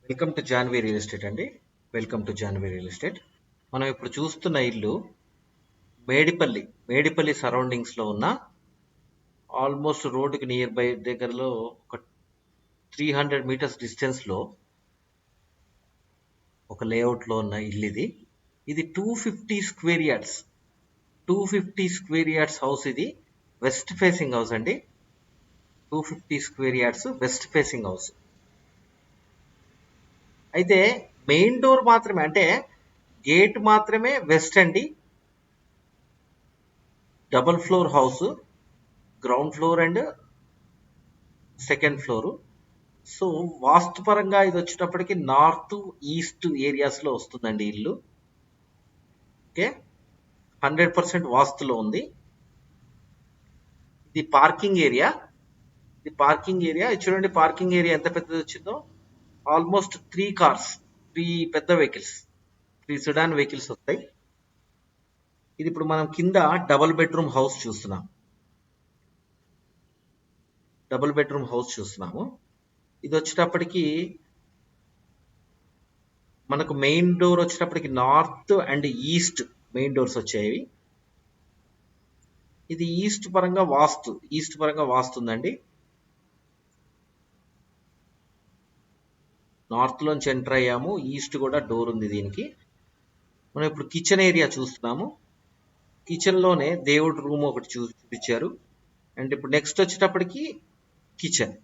Welcome to Janvi real estate అండి. Welcome to Janvi real estate. మనం ఇప్పుడు చూస్తున్న ఇల్లు మేడిపల్లి సరౌండింగ్స్లో ఉన్న ఆల్మోస్ట్ రోడ్డుకి నియర్ బై దగ్గరలో ఒక 300 మీటర్స్ డిస్టెన్స్లో ఒక లేఅవుట్లో ఉన్న ఇల్లు ఇది. ఇది 250 square yards 250 square yards house. ఇది వెస్ట్ ఫేసింగ్ హౌస్ అండి. 250 square yards west facing house. అయితే మెయిన్ డోర్ మాత్రమే, అంటే గేట్ మాత్రమే వెస్ట్ అండి. Double floor house, ground floor and second floor. So vastu పరంగా ఇది వచ్చేటప్పటికి నార్త్ ఈస్ట్ ఏరియాస్లో వస్తుందండి ఇల్లు. ఓకే, 100% వాస్తులో ఉంది. ఇది పార్కింగ్ ఏరియా. చూడండి, పార్కింగ్ ఏరియా ఎంత పెద్దది వచ్చిందో. ఆల్మోస్ట్ 3 కార్స్, 3 పెద్ద వెహికల్స్, 3 సెడాన్ వెహికల్స్ వస్తాయి. ఇది ఇప్పుడు మనం కింద డబుల్ బెడ్రూమ్ హౌస్ చూస్తున్నాము. ఇది వచ్చేటప్పటికి మనకు మెయిన్ డోర్ వచ్చేటప్పటికి north and east main doors వచ్చాయి. ఇది ఈస్ట్ పరంగా వాస్తుందండి. నార్త్ లోంచి ఎంటర్ అయ్యాము, ఈస్ట్ కూడా డోర్ ఉంది దీనికి. మనం ఇప్పుడు కిచెన్ ఏరియా చూస్తున్నాము. కిచెన్ లోనే దేవుడి రూమ్ ఒకటి చూపించారు. అండ్ ఇప్పుడు నెక్స్ట్ వచ్చేటప్పటికి కిచెన్,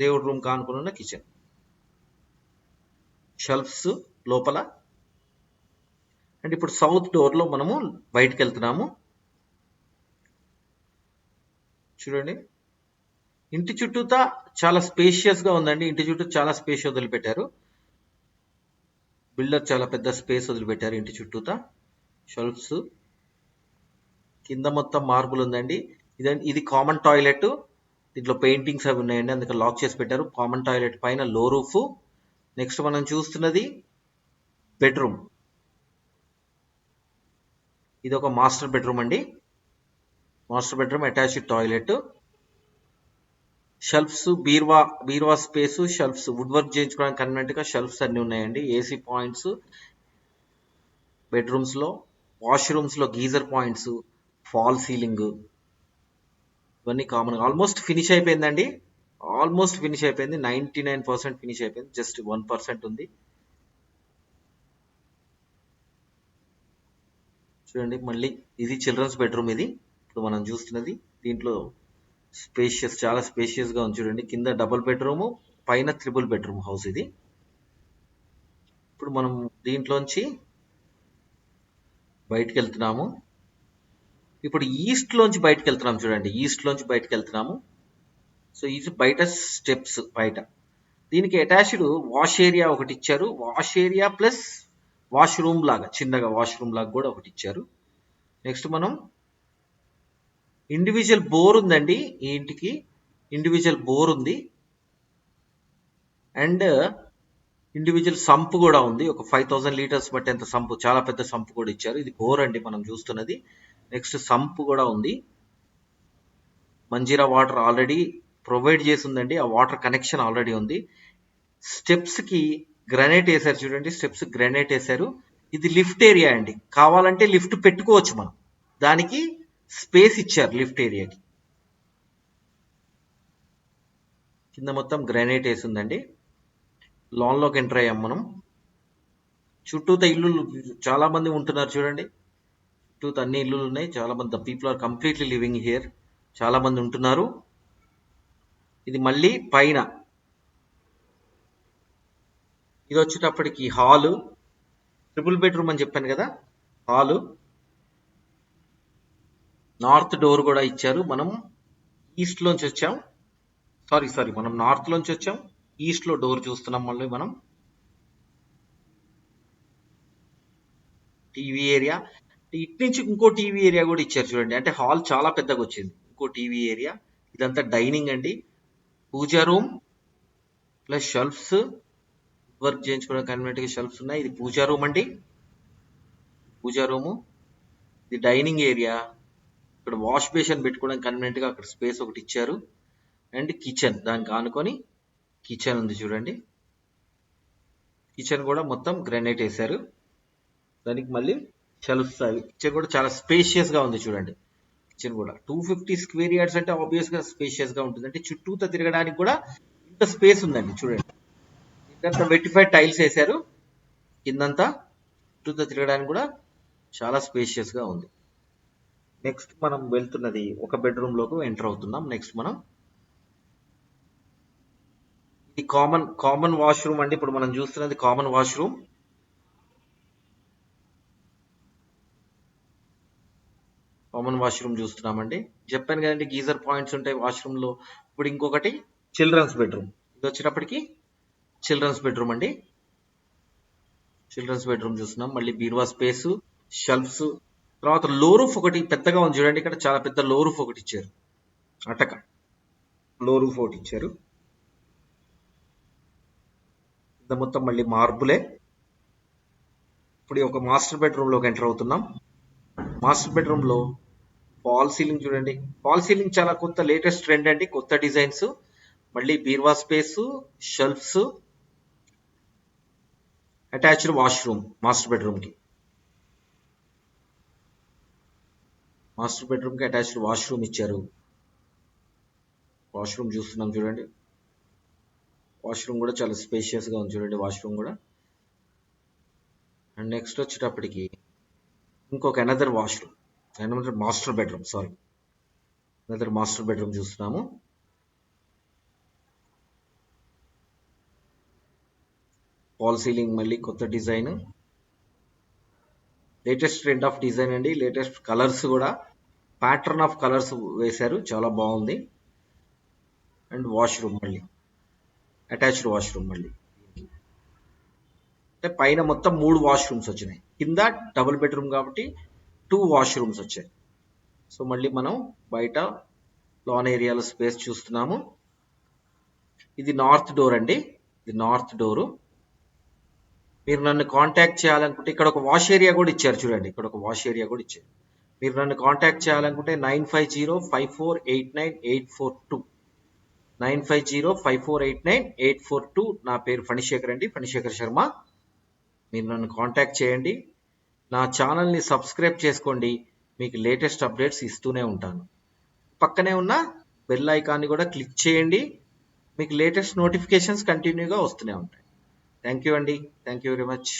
దేవుడి రూమ్ కానుకుని ఉన్న కిచెన్, షెల్ఫ్స్ లోపల. అండ్ ఇప్పుడు సౌత్ డోర్ లో మనము బయటకు వెళ్తున్నాము. చూడండి, ఇంటి చుట్టూతా చాలా స్పేషియస్ గా ఉందండి. ఇంటి చుట్టూ చాలా స్పేస్ వదిలిపెట్టారు. బిల్డర్ చాలా పెద్ద స్పేస్ వదిలిపెట్టారు ఇంటి చుట్టూతా. షెల్ఫ్స్ కింద మొత్తం మార్బుల్ ఉందండి. ఇది కామన్ టాయిలెట్. దీంట్లో పెయింటింగ్స్ అవి ఉన్నాయండి, అందుకే లాక్ చేసి పెట్టారు. కామన్ టాయిలెట్ పైన లో రూఫ్. నెక్స్ట్ మనం చూస్తున్నది బెడ్రూమ్. ఇది ఒక మాస్టర్ బెడ్రూమ్ అండి. Master bedroom, attached toilet, shelves, బీర్వా స్పేస్, షెల్ఫ్స్ వుడ్ వర్క్ చేయించుకోవడానికి కన్వెంట్ గా షెల్ఫ్స్ అన్ని ఉన్నాయండి. ఏసీ పాయింట్స్ బెడ్రూమ్స్ లో, వాష్రూమ్స్ లో గీజర్ పాయింట్స్, ఫాల్ సీలింగ్, ఇవన్నీ కామన్. ఆల్మోస్ట్ ఫినిష్ అయిపోయిందండి. 99% ఫినిష్ అయిపోయింది. జస్ట్ 1% ఉంది. చూడండి, మళ్ళీ ఇది చిల్డ్రన్స్ బెడ్రూమ్. ఇది ఇప్పుడు మనం చూస్తున్నది. దీంట్లో చాలా స్పేషియస్ గా ఉంది. చూడండి, కింద డబుల్ బెడ్రూమ్, పైన త్రిబుల్ బెడ్రూమ్ హౌస్ ఇది. ఇప్పుడు మనం దీంట్లోంచి బయటకు వెళ్తున్నాము. ఇప్పుడు ఈస్ట్ లోంచి బయటకు వెళ్తున్నాము. చూడండి, ఈస్ట్ లోంచి బయటకు వెళ్తున్నాము. సో ఇది బయట స్టెప్స్ బయట. దీనికి అటాచ్డ్ వాష్ ఏరియా ఒకటి ఇచ్చారు. వాష్ ఏరియా ప్లస్ వాష్రూమ్ లాగా, చిన్నగా వాష్రూమ్ లాగా కూడా ఒకటి ఇచ్చారు. నెక్స్ట్ మనం ఇండివిజువల్ బోర్ ఉందండి. ఈ ఇంటికి ఇండివిజువల్ బోర్ ఉంది. అండ్ ఇండివిజువల్ సంప్ కూడా ఉంది. ఒక 5000 లీటర్స్ బట్టి ఎంత సంపు, చాలా పెద్ద సంపు కూడా ఇచ్చారు. ఇది బోర్ అండి మనం చూస్తున్నది. నెక్స్ట్ సంప్ కూడా ఉంది. మంజీరా వాటర్ ఆల్రెడీ ప్రొవైడ్ చేసి ఉందండి. ఆ వాటర్ కనెక్షన్ ఆల్రెడీ ఉంది. స్టెప్స్ కి గ్రానైట్ వేశారు. చూడండి, స్టెప్స్ గ్రానైట్ వేశారు. ఇది లిఫ్ట్ ఏరియా అండి. కావాలంటే లిఫ్ట్ పెట్టుకోవచ్చు మనం. దానికి స్పేస్ ఇచ్చారు లిఫ్ట్ ఏరియాకి. కింద మొత్తం గ్రానైట్ వేసి ఉందండి. లాన్ లోకి ఎంటర్ అయ్యాం మనం. చుట్టూత ఇల్లు చాలా మంది ఉంటున్నారు. చూడండి, చుట్టూత అన్ని ఇల్లులు ఉన్నాయి. చాలా మంది, the people are completely living here. చాలా మంది ఉంటున్నారు. ఇది మళ్ళీ పైన, ఇది వచ్చేటప్పటికి హాలు, ట్రిపుల్ బెడ్రూమ్ అని చెప్పాను కదా, హాలు. నార్త్ డోర్ కూడా ఇచ్చారు. మనం ఈస్ట్ లోంచి వచ్చాం. సారీ, మనం నార్త్ లోంచి వచ్చాం. ఈస్ట్ లో డోర్ చూస్తున్నాం. మళ్ళీ మనం టీవీ ఏరియా, ఇటు నుంచి ఇంకో టీవీ ఏరియా కూడా ఇచ్చారు. చూడండి, అంటే హాల్ చాలా పెద్దగా వచ్చింది. ఇంకో టీవీ ఏరియా. ఇదంతా డైనింగ్ అండి. పూజా రూమ్ ప్లస్ షెల్ఫ్స్, వర్క్ చేయించుకోవడానికి కన్వెంట్ గా షెల్ఫ్స్ ఉన్నాయి. ఇది పూజా రూమ్ అండి. పూజా రూము, ఇది డైనింగ్ ఏరియా. ఇక్కడ వాష్ బేసిన్ పెట్టుకోవడానికి కన్వెంట్ గా అక్కడ స్పేస్ ఒకటి ఇచ్చారు. అండ్ కిచెన్, దానికి ఆనుకొని కిచెన్ ఉంది. చూడండి, కిచెన్ కూడా మొత్తం గ్రానైట్ వేశారు. దానికి మళ్ళీ షెల్ఫ్స్ అవి. కిచెన్ కూడా చాలా స్పేషియస్ గా ఉంది చూడండి. కిచెన్ కూడా 250 స్క్వేర్ యార్డ్స్ అంటే ఆబ్వియస్ గా స్పేషియస్ గా ఉంటుంది. అంటే చుట్టూతో తిరగడానికి కూడా ఇంత స్పేస్ ఉందండి చూడండి. ఇంకంతా వెట్టిఫైడ్ టైల్స్ వేశారు. కిందంతా చుట్టూతో తిరగడానికి కూడా చాలా స్పేషియస్ గా ఉంది. నెక్స్ట్ మనం వెళ్తున్నది ఒక బెడ్రూమ్ లోకి ఎంటర్ అవుతున్నాం. నెక్స్ట్ మనం ఇది కామన్ వాష్రూమ్ అండి. ఇప్పుడు మనం చూస్తున్నది కామన్ వాష్రూమ్. కామన్ వాష్రూమ్ చూస్తున్నామండి. చెప్పాను కదండి గీజర్ పాయింట్స్ ఉంటాయి వాష్రూమ్ లో. ఇప్పుడు ఇంకొకటి చిల్డ్రన్స్ బెడ్రూమ్. ఇది వచ్చేటప్పటికి చిల్డ్రన్స్ బెడ్రూమ్ అండి. చిల్డ్రన్స్ బెడ్రూమ్ చూస్తున్నాం. మళ్ళీ బీరువా స్పేస్, షెల్ఫ్స్, తర్వాత లో రూఫ్ ఒకటి పెద్దగా ఉంది చూడండి. ఇక్కడ చాలా పెద్ద లో రూఫ్ ఒకటి ఇచ్చారు. అటక లో రూఫ్ ఒకటి ఇచ్చారు. ఇది మొత్తం మళ్ళీ మార్బులే. ఇప్పుడు ఒక మాస్టర్ బెడ్రూమ్ లోకి ఎంటర్ అవుతున్నాం. మాస్టర్ బెడ్రూమ్ లో ఫాల్ సీలింగ్ చూడండి. ఫాల్ సీలింగ్ చాలా కొత్త లేటెస్ట్ ట్రెండ్ అండి. కొత్త డిజైన్స్. మళ్ళీ బీరువా space, shelves, attached washroom master bedroom కి. మాస్టర్ బెడ్రూమ్ కి అటాచ్డ్ వాష్రూమ్ ఇచ్చారు. వాష్రూమ్ చూస్తున్నాం చూడండి. వాష్రూమ్ కూడా చాలా స్పేషియస్ గా ఉంది చూడండి. వాష్రూమ్ కూడా. అండ్ నెక్స్ట్ వచ్చేటప్పటికి ఇంకొక another washroom, another master bedroom, sorry, another master bedroom చూస్తున్నాము. ఫాల్ సీలింగ్ మళ్ళీ కొత్త design, latest trend of design అండి. లేటెస్ట్ కలర్స్ కూడా, ప్యాటర్న్ ఆఫ్ కలర్స్ వేశారు, చాలా బాగుంది. అండ్ వాష్రూమ్ మళ్ళీ అటాచ్డ్ వాష్రూమ్ మళ్ళీ. అంటే పైన మొత్తం 3 వాష్రూమ్స్ వచ్చినాయి. కింద డబుల్ బెడ్రూమ్ కాబట్టి 2 వాష్రూమ్స్ వచ్చాయి. సో మళ్ళీ మనం బయట లాన్ ఏరియాలో స్పేస్ చూస్తున్నాము. ఇది నార్త్ డోర్ అండి. ఇది నార్త్ డోరు. మీరు నన్ను కాంటాక్ట్ చేయాలనుకుంటే ఇక్కడ ఒక వాష్ ఏరియా కూడా ఇచ్చారు చూడండి. ఇక్కడ ఒక వాష్ ఏరియా కూడా ఇచ్చారు. మీరు నన్ను కాంటాక్ట్ చేయాలనుకుంటే 9505489842 9505489842. నా పేరు ఫణిశేఖర్ అండి, ఫణిశేఖర్ శర్మ. మీరు నన్ను కాంటాక్ట్ చేయండి. నా ఛానల్ని సబ్స్క్రైబ్ చేసుకోండి. మీకు లేటెస్ట్ అప్డేట్స్ ఇస్తూనే ఉంటాను. పక్కనే ఉన్న బెల్ ఐకాన్ని కూడా క్లిక్ చేయండి. మీకు లేటెస్ట్ నోటిఫికేషన్స్ కంటిన్యూగా వస్తూనే ఉంటాయి. థ్యాంక్ యూ అండి. Thank you very much.